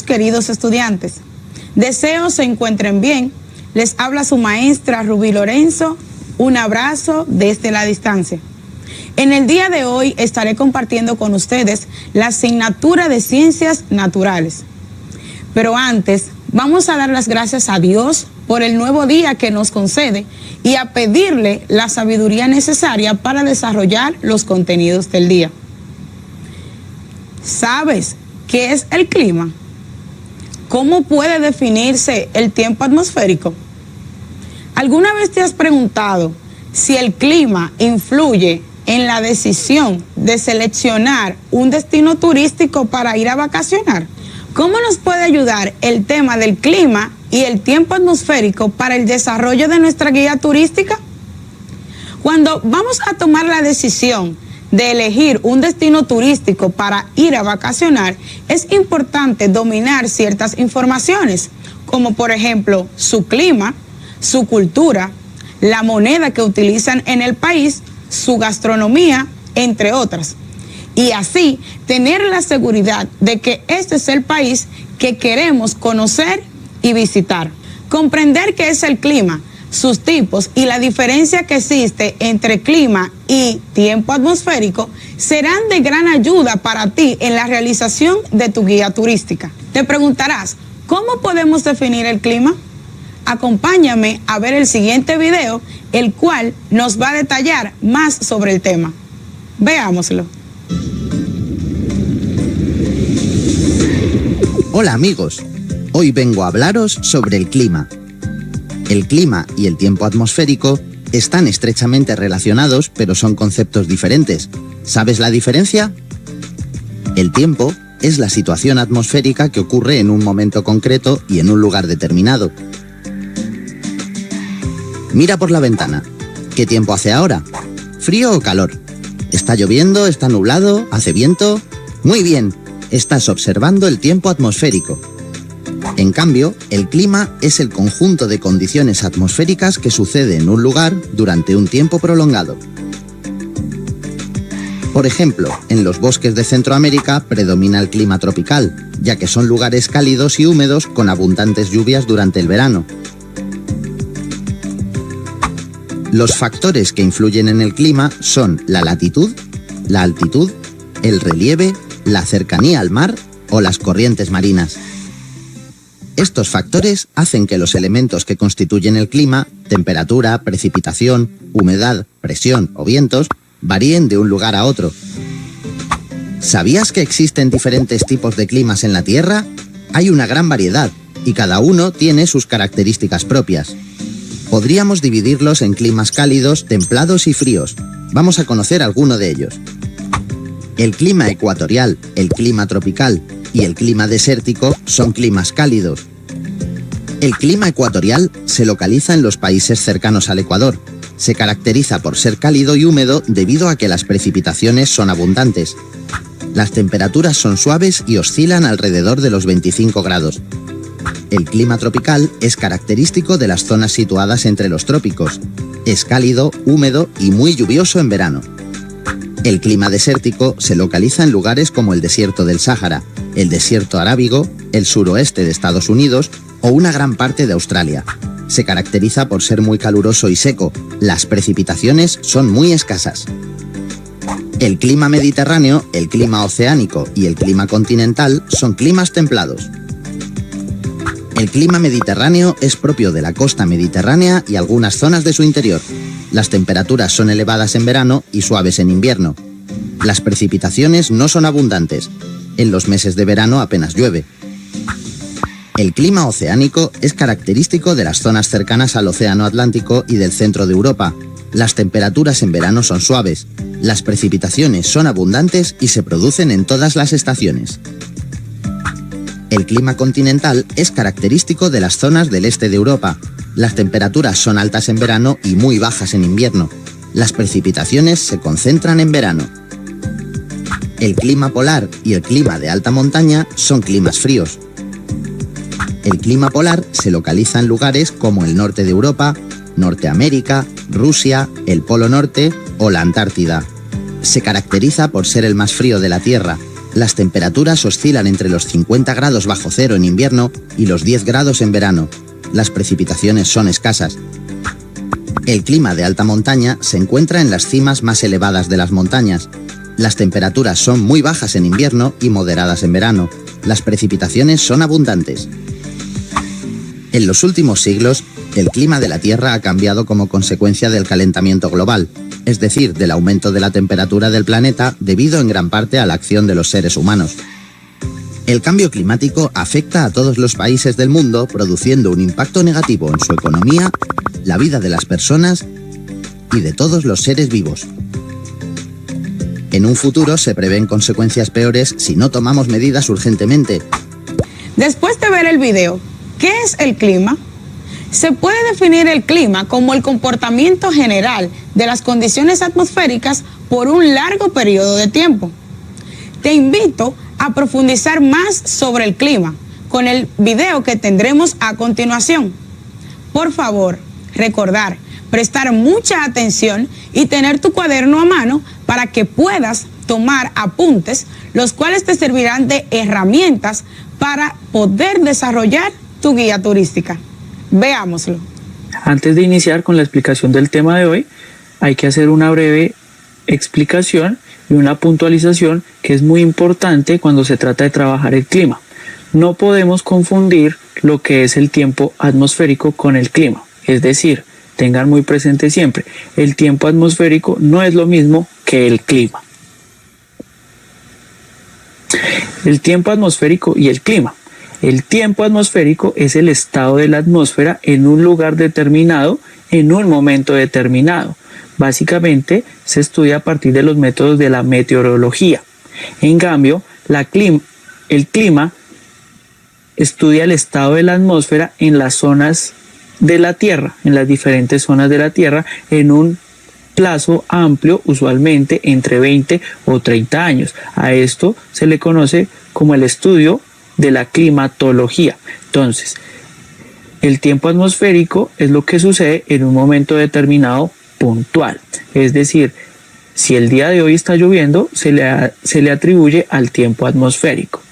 queridos estudiantes. Deseo se encuentren bien. Les habla su maestra Rubí Lorenzo. Un abrazo desde la distancia. En el día de hoy estaré compartiendo con ustedes la asignatura de Ciencias Naturales. Pero antes, vamos a dar las gracias a Dios por el nuevo día que nos concede y a pedirle la sabiduría necesaria para desarrollar los contenidos del día. ¿Sabes qué es el clima? ¿Cómo puede definirse el tiempo atmosférico? ¿Alguna vez te has preguntado si el clima influye en la decisión de seleccionar un destino turístico para ir a vacacionar? ¿Cómo nos puede ayudar el tema del clima y el tiempo atmosférico para el desarrollo de nuestra guía turística? Cuando vamos a tomar la decisión de elegir un destino turístico para ir a vacacionar, es importante dominar ciertas informaciones, como por ejemplo su clima, su cultura, la moneda que utilizan en el país, su gastronomía, entre otras. Y así tener la seguridad de que este es el país que queremos conocer y visitar. Comprender qué es el clima, sus tipos y la diferencia que existe entre clima y tiempo atmosférico serán de gran ayuda para ti en la realización de tu guía turística. Te preguntarás, ¿cómo podemos definir el clima? Acompáñame a ver el siguiente video, el cual nos va a detallar más sobre el tema. Veámoslo. Hola amigos, hoy vengo a hablaros sobre el clima. El clima y el tiempo atmosférico están estrechamente relacionados, pero son conceptos diferentes. ¿Sabes la diferencia? El tiempo es la situación atmosférica que ocurre en un momento concreto y en un lugar determinado. Mira por la ventana. ¿Qué tiempo hace ahora? ¿Frío o calor? ¿Está lloviendo? ¿Está nublado? ¿Hace viento? Muy bien, estás observando el tiempo atmosférico. En cambio, el clima es el conjunto de condiciones atmosféricas que sucede en un lugar durante un tiempo prolongado. Por ejemplo, en los bosques de Centroamérica predomina el clima tropical, ya que son lugares cálidos y húmedos con abundantes lluvias durante el verano. Los factores que influyen en el clima son la latitud, la altitud, el relieve, la cercanía al mar o las corrientes marinas. Estos factores hacen que los elementos que constituyen el clima, temperatura, precipitación, humedad, presión o vientos, varíen de un lugar a otro. ¿Sabías que existen diferentes tipos de climas en la Tierra? Hay una gran variedad y cada uno tiene sus características propias. Podríamos dividirlos en climas cálidos, templados y fríos. Vamos a conocer alguno de ellos. El clima ecuatorial, el clima tropical y el clima desértico son climas cálidos. El clima ecuatorial se localiza en los países cercanos al Ecuador. Se caracteriza por ser cálido y húmedo debido a que las precipitaciones son abundantes. Las temperaturas son suaves y oscilan alrededor de los 25 grados. El clima tropical es característico de las zonas situadas entre los trópicos. Es cálido, húmedo y muy lluvioso en verano. El clima desértico se localiza en lugares como el desierto del Sáhara, el desierto arábigo, el suroeste de Estados Unidos o una gran parte de Australia. Se caracteriza por ser muy caluroso y seco. Las precipitaciones son muy escasas. El clima mediterráneo, el clima oceánico y el clima continental son climas templados. El clima mediterráneo es propio de la costa mediterránea y algunas zonas de su interior. Las temperaturas son elevadas en verano y suaves en invierno. Las precipitaciones no son abundantes. En los meses de verano apenas llueve. El clima oceánico es característico de las zonas cercanas al Océano Atlántico y del centro de Europa. Las temperaturas en verano son suaves. Las precipitaciones son abundantes y se producen en todas las estaciones. El clima continental es característico de las zonas del este de Europa. Las temperaturas son altas en verano y muy bajas en invierno. Las precipitaciones se concentran en verano. El clima polar y el clima de alta montaña son climas fríos. El clima polar se localiza en lugares como el norte de Europa, Norteamérica, Rusia, el Polo Norte o la Antártida. Se caracteriza por ser el más frío de la Tierra. Las temperaturas oscilan entre los 50 grados bajo cero en invierno y los 10 grados en verano. Las precipitaciones son escasas. El clima de alta montaña se encuentra en las cimas más elevadas de las montañas. Las temperaturas son muy bajas en invierno y moderadas en verano. Las precipitaciones son abundantes. En los últimos siglos, el clima de la Tierra ha cambiado como consecuencia del calentamiento global, es decir, del aumento de la temperatura del planeta debido en gran parte a la acción de los seres humanos. El cambio climático afecta a todos los países del mundo, produciendo un impacto negativo en su economía, la vida de las personas y de todos los seres vivos. En un futuro se prevén consecuencias peores si no tomamos medidas urgentemente. Después de ver el video, ¿qué es el clima? Se puede definir el clima como el comportamiento general de las condiciones atmosféricas por un largo periodo de tiempo. Te invito a profundizar más sobre el clima con el video que tendremos a continuación. Por favor, recordar, prestar mucha atención y tener tu cuaderno a mano para que puedas tomar apuntes, los cuales te servirán de herramientas para poder desarrollar tu guía turística. Veámoslo. Antes de iniciar con la explicación del tema de hoy, hay que hacer una breve explicación y una puntualización que es muy importante cuando se trata de trabajar el clima. No podemos confundir lo que es el tiempo atmosférico con el clima. Es decir, tengan muy presente siempre, el tiempo atmosférico no es lo mismo que el clima. El tiempo atmosférico y el clima. El tiempo atmosférico es el estado de la atmósfera en un lugar determinado, en un momento determinado. Básicamente se estudia a partir de los métodos de la meteorología. En cambio, el clima estudia el estado de la atmósfera en las zonas de la Tierra, en las diferentes zonas de la Tierra, en un plazo amplio, usualmente entre 20 o 30 años. A esto se le conoce como el estudio de la climatología. Entonces, el tiempo atmosférico es lo que sucede en un momento determinado puntual. Es decir, si el día de hoy está lloviendo, se le atribuye al tiempo atmosférico.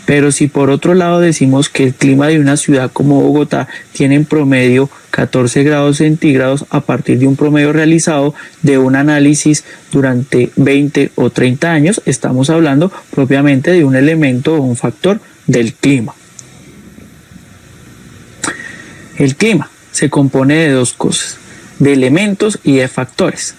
Pero si por otro lado decimos que el clima de una ciudad como Bogotá tiene en promedio 14 grados centígrados a partir de un promedio realizado de un análisis durante 20 o 30 años, estamos hablando propiamente de un elemento o un factor del clima. El clima se compone de dos cosas, de elementos y de factores.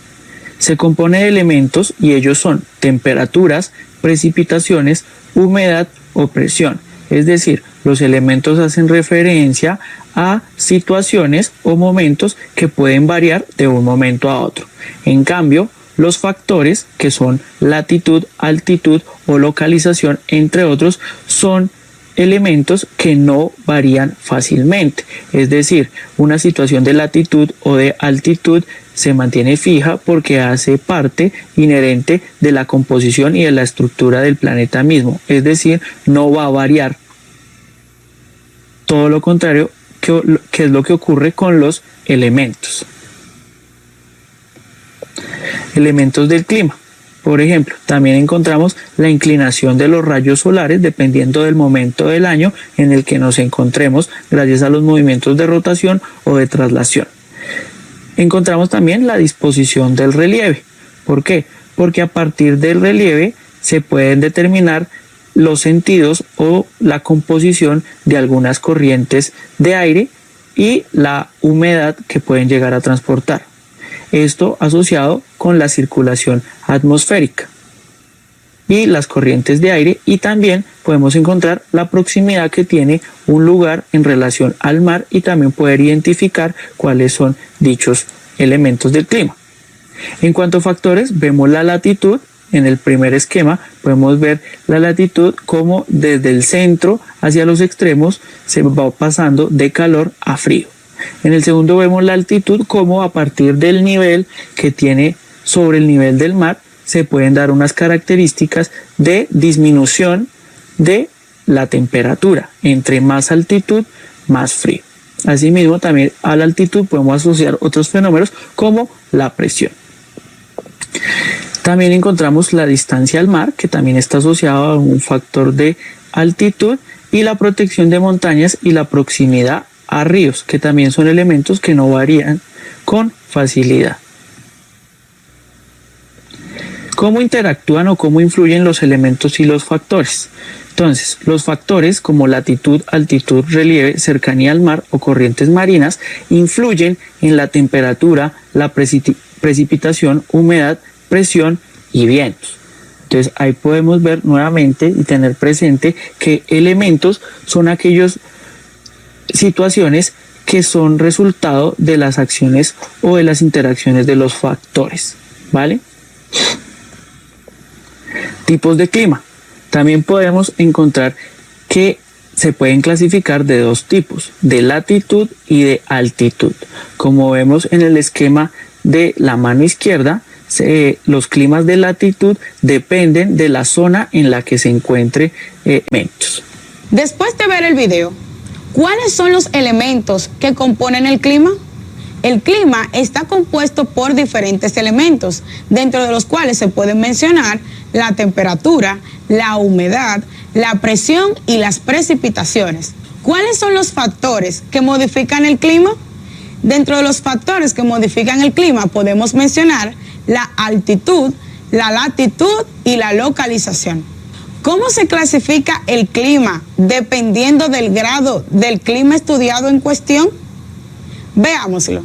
Se compone de elementos y ellos son temperaturas, precipitaciones, humedad o presión. Es decir, los elementos hacen referencia a situaciones o momentos que pueden variar de un momento a otro. En cambio, los factores, que son latitud, altitud o localización, entre otros, son elementos que no varían fácilmente. Es decir, una situación de latitud o de altitud se mantiene fija porque hace parte inherente de la composición y de la estructura del planeta mismo. Es decir, no va a variar. Todo lo contrario que es lo que ocurre con los elementos. Elementos del clima. Por ejemplo, también encontramos la inclinación de los rayos solares dependiendo del momento del año en el que nos encontremos gracias a los movimientos de rotación o de traslación. Encontramos también la disposición del relieve. ¿Por qué? Porque a partir del relieve se pueden determinar los sentidos o la composición de algunas corrientes de aire y la humedad que pueden llegar a transportar. Esto asociado con la circulación atmosférica y las corrientes de aire, y también podemos encontrar la proximidad que tiene un lugar en relación al mar y también poder identificar cuáles son dichos elementos del clima. En cuanto a factores, vemos la latitud. En el primer esquema podemos ver la latitud como desde el centro hacia los extremos se va pasando de calor a frío. En el segundo vemos la altitud como a partir del nivel que tiene sobre el nivel del mar se pueden dar unas características de disminución de la temperatura. Entre más altitud, más frío. Asimismo, también a la altitud podemos asociar otros fenómenos como la presión. También encontramos la distancia al mar, que también está asociado a un factor de altitud, y la protección de montañas y la proximidad a ríos, que también son elementos que no varían con facilidad. ¿Cómo interactúan o cómo influyen los elementos y los factores? Entonces, los factores como latitud, altitud, relieve, cercanía al mar o corrientes marinas influyen en la temperatura, la precipitación, humedad, presión y vientos. Entonces, ahí podemos ver nuevamente y tener presente que elementos son aquellas situaciones que son resultado de las acciones o de las interacciones de los factores, ¿vale? Tipos de clima. También podemos encontrar que se pueden clasificar de dos tipos, de latitud y de altitud. Como vemos en el esquema de la mano izquierda, los climas de latitud dependen de la zona en la que se encuentre elementos. Después de ver el video, ¿cuáles son los elementos que componen el clima? El clima está compuesto por diferentes elementos, dentro de los cuales se pueden mencionar la temperatura, la humedad, la presión y las precipitaciones. ¿Cuáles son los factores que modifican el clima? Dentro de los factores que modifican el clima podemos mencionar la altitud, la latitud y la localización. ¿Cómo se clasifica el clima dependiendo del grado del clima estudiado en cuestión? Veámoslo.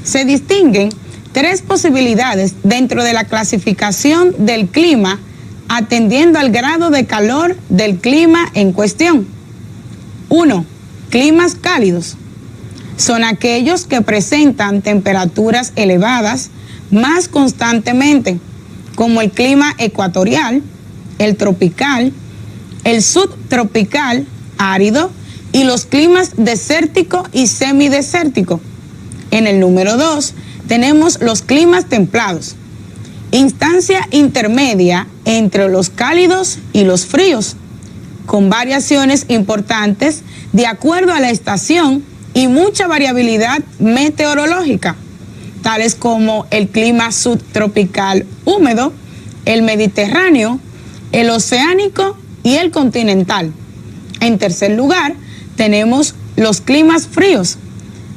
Se distinguen tres posibilidades dentro de la clasificación del clima atendiendo al grado de calor del clima en cuestión. 1. Climas cálidos. Son aquellos que presentan temperaturas elevadas más constantemente, como el clima ecuatorial, el tropical, el subtropical, árido, y los climas desértico y semidesértico. En el número 2 tenemos los climas templados, instancia intermedia entre los cálidos y los fríos, con variaciones importantes de acuerdo a la estación y mucha variabilidad meteorológica, tales como el clima subtropical húmedo, el mediterráneo, el oceánico y el continental. En tercer lugar, tenemos los climas fríos,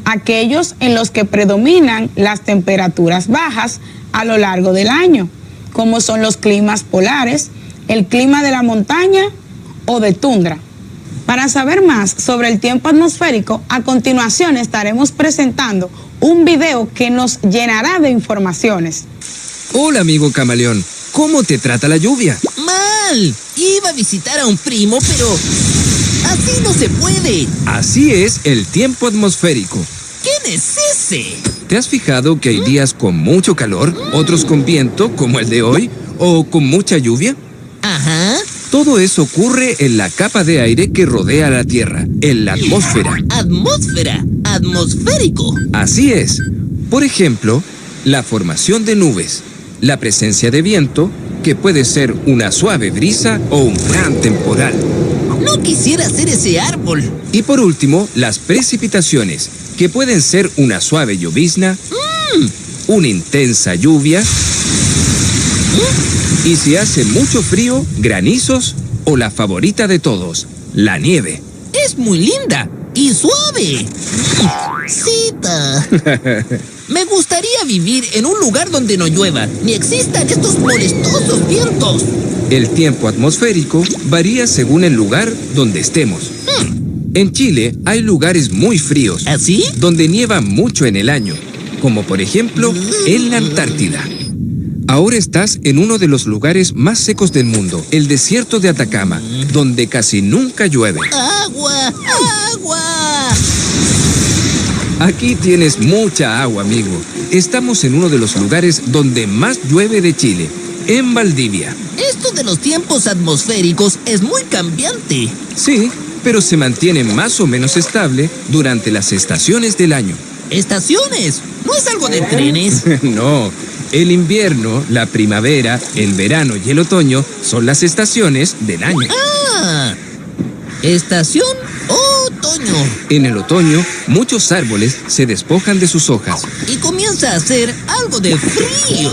aquellos en los que predominan las temperaturas bajas a lo largo del año, como son los climas polares, el clima de la montaña o de tundra. Para saber más sobre el tiempo atmosférico, a continuación estaremos presentando un video que nos llenará de informaciones. Hola, amigo camaleón. ¿Cómo te trata la lluvia? ¡Mal! Iba a visitar a un primo, pero así no se puede. Así es el tiempo atmosférico. ¿Quién es ese? ¿Te has fijado que hay días con mucho calor, otros con viento, como el de hoy, o con mucha lluvia? Ajá. Todo eso ocurre en la capa de aire que rodea a la Tierra, en la atmósfera. Atmósfera. Atmosférico. Así es. Por ejemplo, la formación de nubes, la presencia de viento, que puede ser una suave brisa o un gran temporal. No quisiera ser ese árbol. Y por último, las precipitaciones, que pueden ser una suave llovizna, una intensa lluvia, y si hace mucho frío, granizos o la favorita de todos, la nieve. Es muy linda y suave. Cita. Me gustaría vivir en un lugar donde no llueva, ni existan estos molestosos vientos. El tiempo atmosférico varía según el lugar donde estemos. En Chile hay lugares muy fríos, ¿Así? donde nieva mucho en el año, como por ejemplo en la Antártida. Ahora estás en uno de los lugares más secos del mundo, el desierto de Atacama, donde casi nunca llueve. ¡Agua! ¡Agua! Aquí tienes mucha agua, amigo. Estamos en uno de los lugares donde más llueve de Chile, en Valdivia. Esto de los tiempos atmosféricos es muy cambiante. Sí, pero se mantiene más o menos estable durante las estaciones del año. ¿Estaciones? ¿No es algo de trenes? No, el invierno, la primavera, el verano y el otoño son las estaciones del año. ¡Ah! ¿Estación o otoño. En el otoño, muchos árboles se despojan de sus hojas. Y comienza a hacer algo de frío.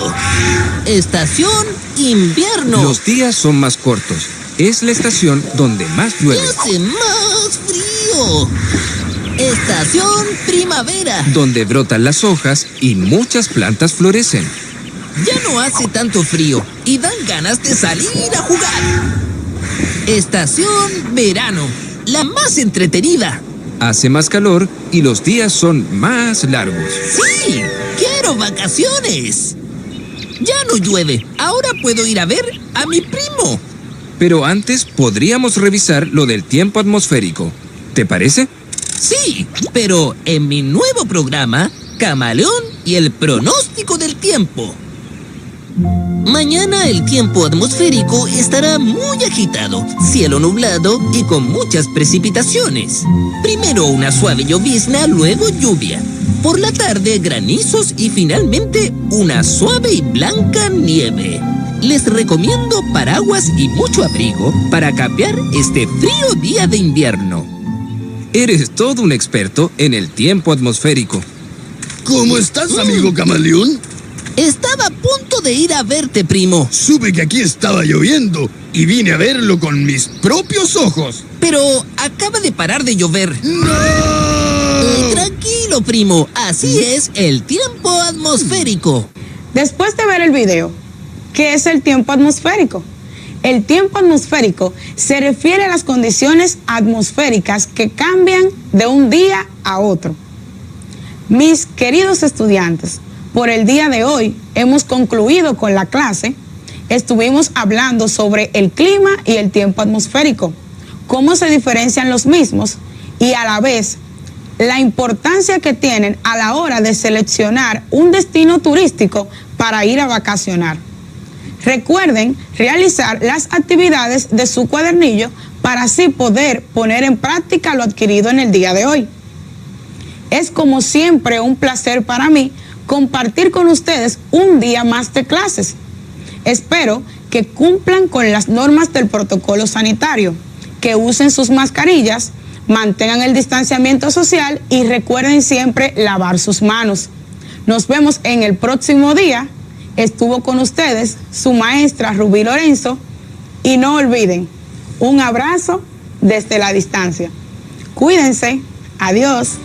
Estación invierno. Los días son más cortos. Es la estación donde más Y llueve, hace más frío. Estación primavera. donde brotan las hojas y muchas plantas florecen. Ya no hace tanto frío y dan ganas de salir a jugar. Estación verano, la más entretenida. Hace más calor y los días son más largos. ¡Sí! ¡Quiero vacaciones! Ya no llueve. Ahora puedo ir a ver a mi primo. Pero antes podríamos revisar lo del tiempo atmosférico. ¿Te parece? Sí, pero en mi nuevo programa, Camaleón y el pronóstico del tiempo. Mañana el tiempo atmosférico estará muy agitado, cielo nublado y con muchas precipitaciones. Primero una suave llovizna, luego lluvia. Por la tarde granizos y finalmente una suave y blanca nieve. Les recomiendo paraguas y mucho abrigo para capear este frío día de invierno. Eres todo un experto en el tiempo atmosférico. ¿Cómo estás, amigo camaleón? Estaba a punto de ir a verte, primo. Supe que aquí estaba lloviendo y vine a verlo con mis propios ojos. Pero acaba de parar de llover. ¡No! Tranquilo, primo. Así es el tiempo atmosférico. Después de ver el video, ¿qué es el tiempo atmosférico? El tiempo atmosférico se refiere a las condiciones atmosféricas que cambian de un día a otro. Mis queridos estudiantes, por el día de hoy hemos concluido con la clase. Estuvimos hablando sobre el clima y el tiempo atmosférico, cómo se diferencian los mismos y a la vez la importancia que tienen a la hora de seleccionar un destino turístico para ir a vacacionar. Recuerden realizar las actividades de su cuadernillo para así poder poner en práctica lo adquirido en el día de hoy. Es como siempre un placer para mí compartir con ustedes un día más de clases. Espero que cumplan con las normas del protocolo sanitario, que usen sus mascarillas, mantengan el distanciamiento social y recuerden siempre lavar sus manos. Nos vemos en el próximo día. Estuvo con ustedes su maestra Rubí Lorenzo y no olviden, un abrazo desde la distancia. Cuídense. Adiós.